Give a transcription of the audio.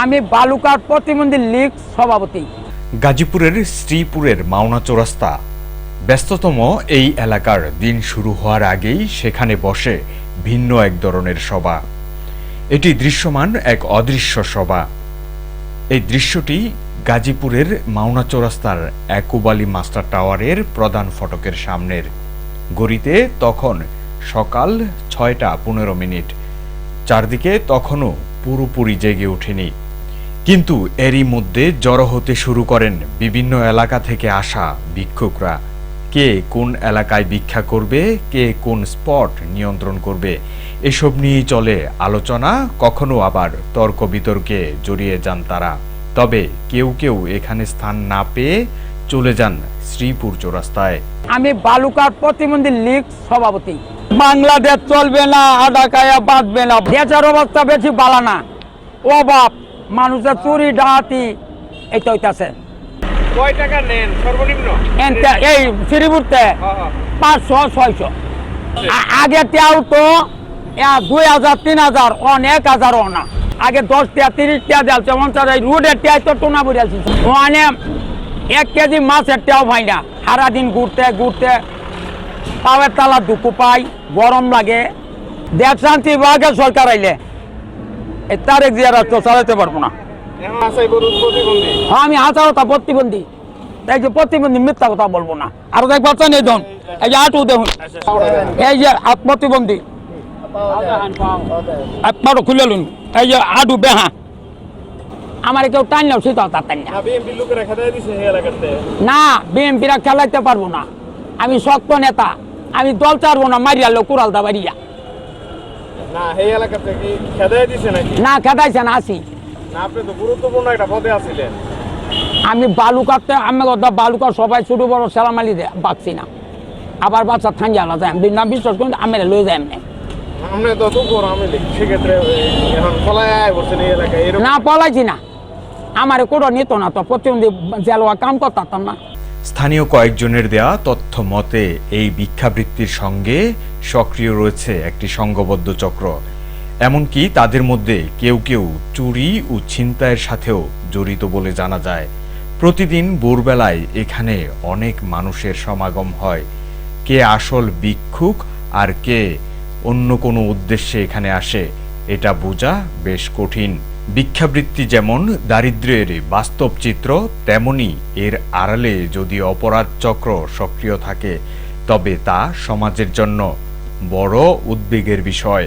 আমি বালুকার প্রতিবন্ধী লীগ সভাপতি। গাজীপুরের শ্রীপুরের মাওনা চৌরাস্তা ব্যস্ততম এই এলাকার দিন শুরু হওয়ার আগেই সেখানে বসে ভিন্ন এক ধরনের সভা। এটি দৃশ্যমান এক অদৃশ্য সভা। এই দৃশ্যটি গাজীপুরের মাওনা চৌরাস্তার একুবালি মাস্টার টাওয়ারের প্রধান ফটকের সামনের। গড়িতে তখন সকাল 6:15। চারদিকে তখনও পুরোপুরি জেগে ওঠেনি, কিন্তু এরই মধ্যে জড়ো হতে শুরু করেন বিভিন্ন এলাকা থেকে আসা ভিক্ষুকরা। কে কোন এলাকায় ভিক্ষা করবে, কে কোন স্পট নিয়ন্ত্রণ করবে, এসব নিয়েই চলে আলোচনা, কখনো আবার তর্ক বিতর্কে জড়িয়ে যান তারা। তবে কেউ কেউ এখানে স্থান না পেয়ে চলে যান শ্রীপুর চৌরাস্তায়। আমি বালুকার প্রতিবন্ধী লীগ সভাপতি। বাংলাদেশ চলবে না, আডাকায়া বাঁধবে না। দেশের অবস্থা বেশি ভালো না, অভাব, মানুষের চুরি ডাকাতি এটা হইতাছে। কয় টাকা নেন সর্বনিম্ন? এই শ্রীপুরতে 500-600। আগে তেও তো 2000-3000 1000 না। আগে 10 টাকা 30 টাকা দিয়েছে। এই রোডের টাই তো টোনা পড়ে আছে। ওখানে 1 কেজি মাছের টাও পাই না। সারাদিন ঘুরতে ঘুরতে পাওয়ের তালা দুঃখু পাই, গরম লাগে। দেশ শান্তি বাগে সরকার আইলে এই তারেক জিয়া রাষ্ট্র চালাতে পারবো না। আমি হাজারটা প্রতিবন্ধী, তাই যে প্রতিবন্ধী মিথ্যা কথা বলবো না। আর দেখ বাচ্চা নেই ধন, এই যে আটু দেখুন, এই যে প্রতিবন্ধী আপনারও খুলে লুন, এই যে আটু বেহা। আমার কেউ টান নাও সেটা টান না, বিএমপিরা খেলাইতে পারবো না। আমি শক্ত নেতা, আমি দল চারবো না, মারিয়া লো কুড়ালদা বাড়িয়া না খেদাইছে না। আসি আমি বালুকাতে, আমি বালুকা সবাই ছোট বড় সেলামালি বাঁচছি না। আবার বাচ্চা থাঙ্গি আলা যায় না, বিশ্বাস করুন আমি লয়ে যাই এমনি না, পলাইছি না। আমার কোনো নিত না তো, প্রতিবন্ধী জেলোয়া কাম করতাম না। স্থানীয় কয়েকজনের দেয়া তথ্য মতে এই ভিক্ষাবৃত্তির সঙ্গে সক্রিয় রয়েছে একটি সংঘবদ্ধ চক্র। এমনকি তাদের মধ্যে কেউ কেউ চুরি ও ছিনতাইয়ের সাথেও জড়িত বলে জানা যায়। প্রতিদিন ভোরবেলায় এখানে অনেক মানুষের সমাগম হয়। কে আসল ভিক্ষুক আর কে অন্য কোনো উদ্দেশ্যে এখানে আসে, এটা বোঝা বেশ কঠিন। ভিক্ষাবৃত্তি যেমন দারিদ্র্যের বাস্তব চিত্র, তেমনি এর আড়ালে যদি অপরাধ চক্র সক্রিয় থাকে তবে তা সমাজের জন্য বড় উদ্বেগের বিষয়।